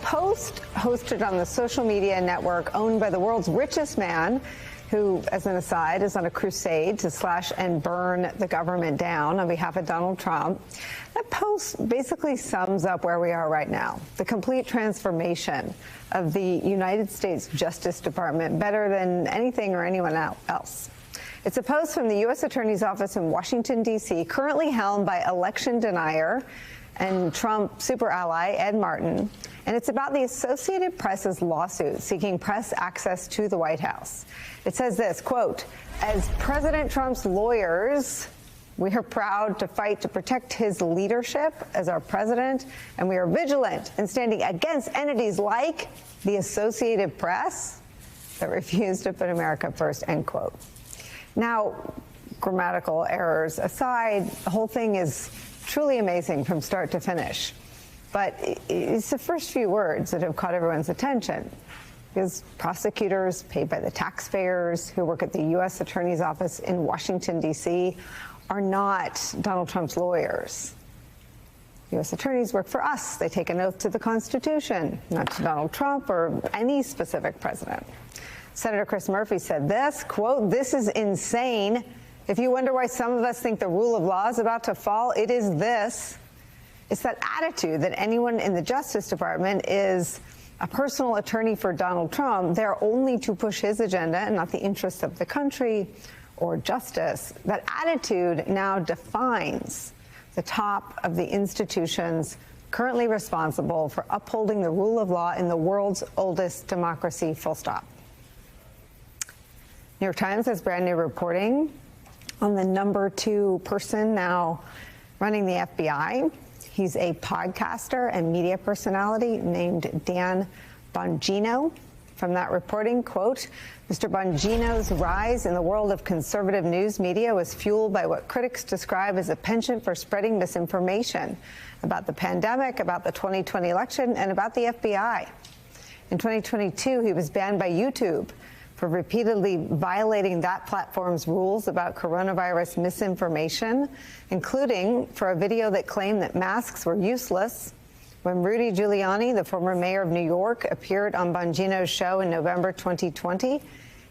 post hosted on the social media network owned by the world's richest man, who, as an aside, is on a crusade to slash and burn the government down on behalf of Donald Trump. That post basically sums up where we are right now. The complete transformation of the United States Justice Department, better than anything or anyone else. It's a post from the U.S. Attorney's Office in Washington, D.C., currently helmed by election denier and Trump super ally Ed Martin. And it's about the Associated Press's lawsuit seeking press access to the White House. It says this, quote, "As President Trump's lawyers, we are proud to fight to protect his leadership as our president, and we are vigilant in standing against entities like the Associated Press that refuse to put America first," end quote. Now, grammatical errors aside, the whole thing is truly amazing from start to finish. But it's the first few words that have caught everyone's attention, because prosecutors paid by the taxpayers who work at the U.S. Attorney's Office in Washington, D.C., are not Donald Trump's lawyers. U.S. attorneys work for us. They take an oath to the Constitution, not to Donald Trump or any specific president. Senator Chris Murphy said this, quote, "This is insane. If you wonder why some of us think the rule of law is about to fall, it is this. It's that attitude that anyone in the Justice Department is a personal attorney for Donald Trump. They're only to push his agenda and not the interests of the country or justice. That attitude now defines the top of the institutions currently responsible for upholding the rule of law in the world's oldest democracy, full stop." New York Times has brand new reporting on the number 2 person now running the FBI. He's a podcaster and media personality named Dan Bongino. From that reporting, quote, "Mr. Bongino's rise in the world of conservative news media was fueled by what critics describe as a penchant for spreading misinformation about the pandemic, about the 2020 election, and about the FBI. In 2022, he was banned by YouTube for repeatedly violating that platform's rules about coronavirus misinformation, including for a video that claimed that masks were useless. When Rudy Giuliani, the former mayor of New York, appeared on Bongino's show in November 2020,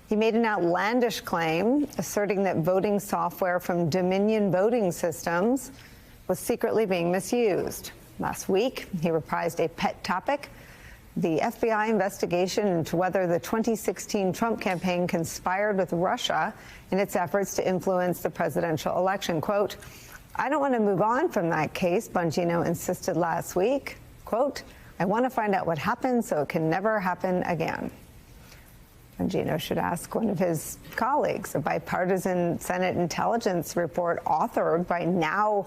he made an outlandish claim asserting that voting software from Dominion Voting Systems was secretly being misused. Last week, he reprised a pet topic, the FBI investigation into whether the 2016 Trump campaign conspired with Russia in its efforts to influence the presidential election. Quote, "I don't want to move on from that case," Bongino insisted last week. Quote, "I want to find out what happened so it can never happen again." Bongino should ask one of his colleagues. A bipartisan Senate intelligence report authored by now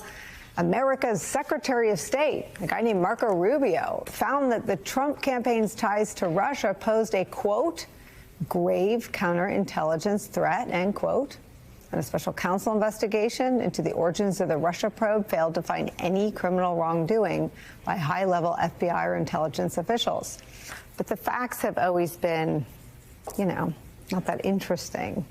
America's Secretary of State, a guy named Marco Rubio, found that the Trump campaign's ties to Russia posed a, quote, "grave counterintelligence threat," end quote. And a special counsel investigation into the origins of the Russia probe failed to find any criminal wrongdoing by high-level FBI or intelligence officials. But the facts have always been, you know, not that interesting,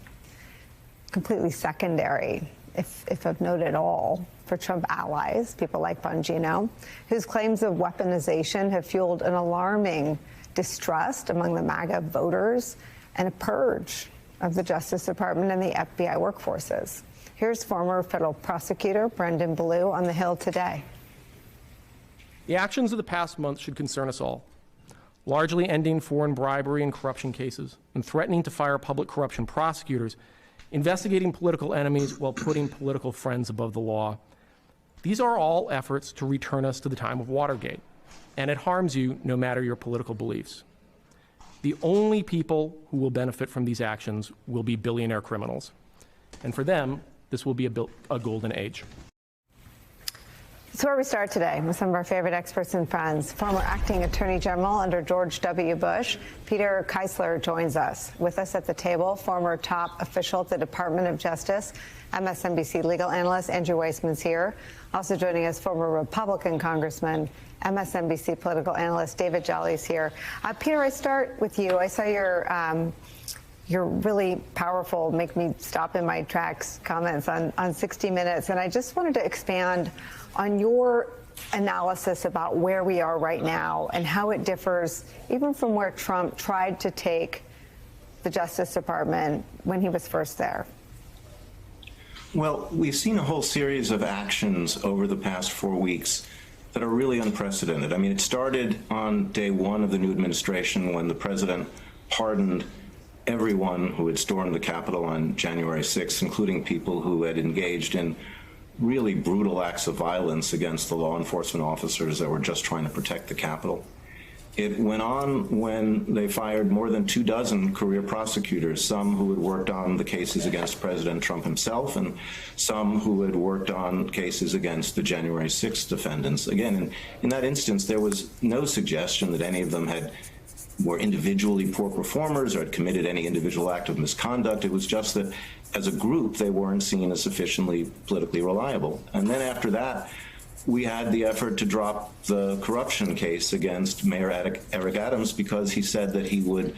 completely secondary, if of note at all, for Trump allies, people like Bongino, whose claims of weaponization have fueled an alarming distrust among the MAGA voters and a purge of the Justice Department and the FBI workforces. Here's former federal prosecutor Brendan Ballou on the Hill today. The actions of the past month should concern us all, largely ending foreign bribery and corruption cases and threatening to fire public corruption prosecutors, investigating political enemies while putting political friends above the law. These are all efforts to return us to the time of Watergate, and it harms you no matter your political beliefs. The only people who will benefit from these actions will be billionaire criminals. And for them, this will be a golden age. That's where we start today with some of our favorite experts and friends. Former acting attorney general under George W. Bush, Peter Keisler, joins us. With us at the table, former top official at the Department of Justice, MSNBC legal analyst Andrew Weissman's here. Also joining us, former Republican Congressman, MSNBC political analyst David Jolly's here. Peter, I start with you. I saw your really powerful, make me stop in my tracks comments on 60 Minutes, and I just wanted to expand on your analysis about where we are right now and how it differs even from where Trump tried to take the Justice Department when he was first there? Well, we've seen a whole series of actions over the past 4 weeks that are really unprecedented. I mean, it started on day one of the new administration when the president pardoned everyone who had stormed the Capitol on January 6th, including people who had engaged in really brutal acts of violence against the law enforcement officers that were just trying to protect the Capitol. It went on when they fired more than 24 career prosecutors, some who had worked on the cases against President Trump himself and some who had worked on cases against the January 6th defendants. Again, in that instance, there was no suggestion that any of them were individually poor performers or had committed any individual act of misconduct. It was just that as a group, they weren't seen as sufficiently politically reliable. And then after that, we had the effort to drop the corruption case against Mayor Eric Adams because he said that he would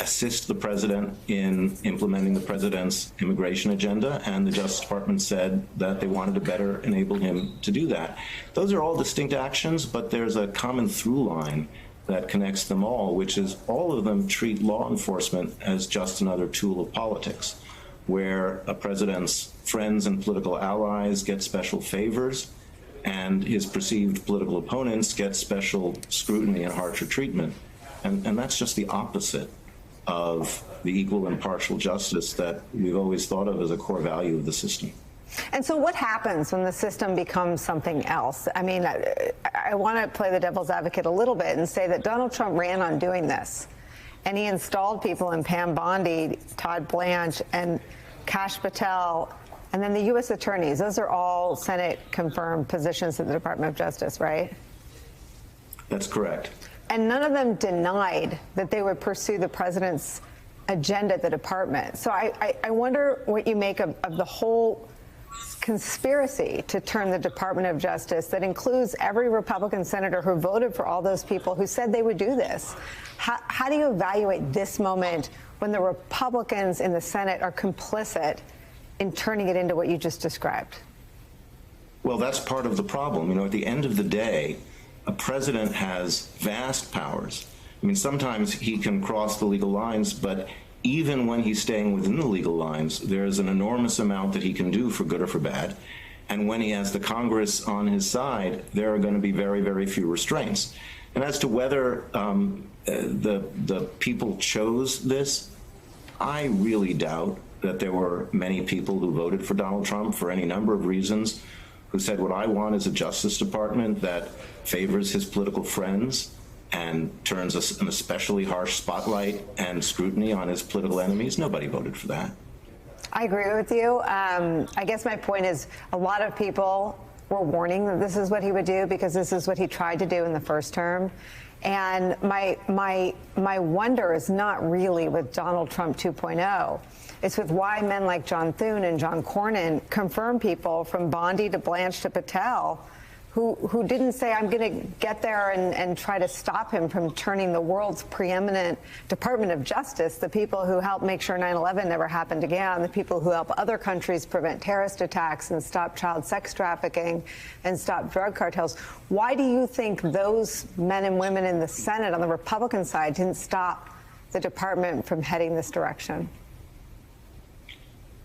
assist the president in implementing the president's immigration agenda, and the Justice Department said that they wanted to better enable him to do that. Those are all distinct actions, but there's a common through line that connects them all, which is all of them treat law enforcement as just another tool of politics, where a president's friends and political allies get special favors and his perceived political opponents get special scrutiny and harsher treatment. And that's just the opposite of the equal and impartial justice that we've always thought of as a core value of the system. And so what happens when the system becomes something else? I mean, I want to play the devil's advocate a little bit and say that Donald Trump ran on doing this. And he installed people in Pam Bondi, Todd Blanche, and Kash Patel, and then the U.S. attorneys. Those are all Senate-confirmed positions at the Department of Justice, right? That's correct. And none of them denied that they would pursue the president's agenda at the department. So I wonder what you make of the whole conspiracy to turn the Department of Justice that includes every Republican senator who voted for all those people who said they would do this. How do you evaluate this moment when the Republicans in the Senate are complicit in turning it into what you just described? Well, that's part of the problem. You know, at the end of the day, a president has vast powers. I mean, sometimes he can cross the legal lines, but even when he's staying within the legal lines, there's an enormous amount that he can do for good or for bad. And when he has the Congress on his side, there are going to be very, very few restraints. And as to whether the people chose this, I really doubt that there were many people who voted for Donald Trump for any number of reasons, who said, what I want is a Justice Department that favors his political friends and turns an especially harsh spotlight and scrutiny on his political enemies. Nobody voted for that. I agree with you. I guess my point is a lot of people were warning that this is what he would do because this is what he tried to do in the first term. And my wonder is not really with Donald Trump 2.0. It's with why men like John Thune and John Cornyn confirm people from Bondi to Blanche to Patel who didn't say, I'm going to get there and try to stop him from turning the world's preeminent Department of Justice, the people who helped make sure 9/11 never happened again, the people who help other countries prevent terrorist attacks and stop child sex trafficking and stop drug cartels. Why do you think those men and women in the Senate on the Republican side didn't stop the department from heading this direction?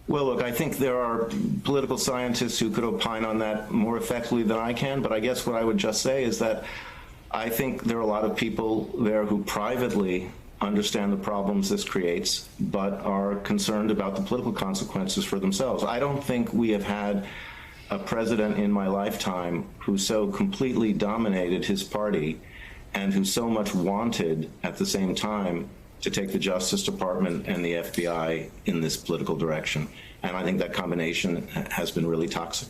Well, look, I think there are political scientists who could opine on that more effectively than I can, but I guess what I would just say is that I think there are a lot of people there who privately understand the problems this creates, but are concerned about the political consequences for themselves. I don't think we have had a president in my lifetime who so completely dominated his party and who so much wanted at the same time to take the Justice Department and the FBI in this political direction. And I think that combination has been really toxic.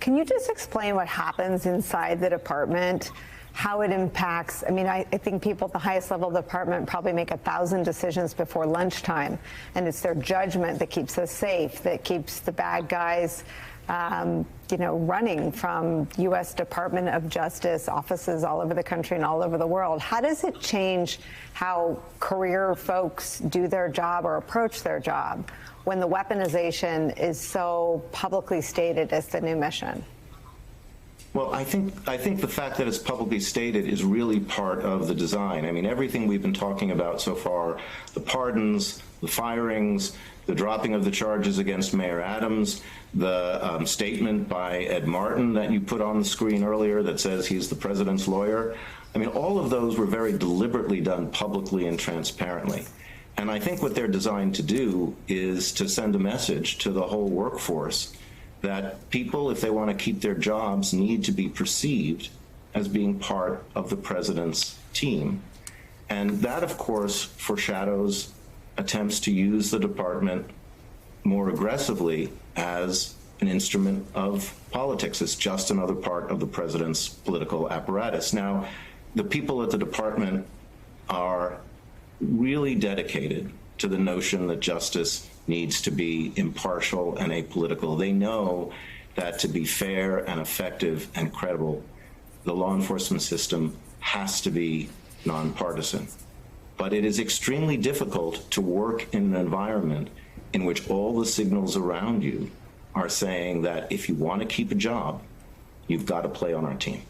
Can you just explain what happens inside the department, how it impacts? I mean, I think people at the highest level of the department probably make 1,000 decisions before lunchtime, and it's their judgment that keeps us safe, that keeps the bad guys running from U.S. Department of Justice offices all over the country and all over the world. How does it change how career folks do their job or approach their job when the weaponization is so publicly stated as the new mission? Well, I think the fact that it's publicly stated is really part of the design. I mean, everything we've been talking about so far, the pardons, the firings, the dropping of the charges against Mayor Adams, the statement by Ed Martin that you put on the screen earlier that says he's the president's lawyer. I mean, all of those were very deliberately done publicly and transparently. And I think what they're designed to do is to send a message to the whole workforce that people, if they want to keep their jobs, need to be perceived as being part of the president's team. And that, of course, foreshadows attempts to use the department more aggressively as an instrument of politics. It's just another part of the president's political apparatus. Now, the people at the department are really dedicated to the notion that justice needs to be impartial and apolitical. They know that to be fair and effective and credible, the law enforcement system has to be nonpartisan. But it is extremely difficult to work in an environment in which all the signals around you are saying that if you want to keep a job, you've got to play on our team.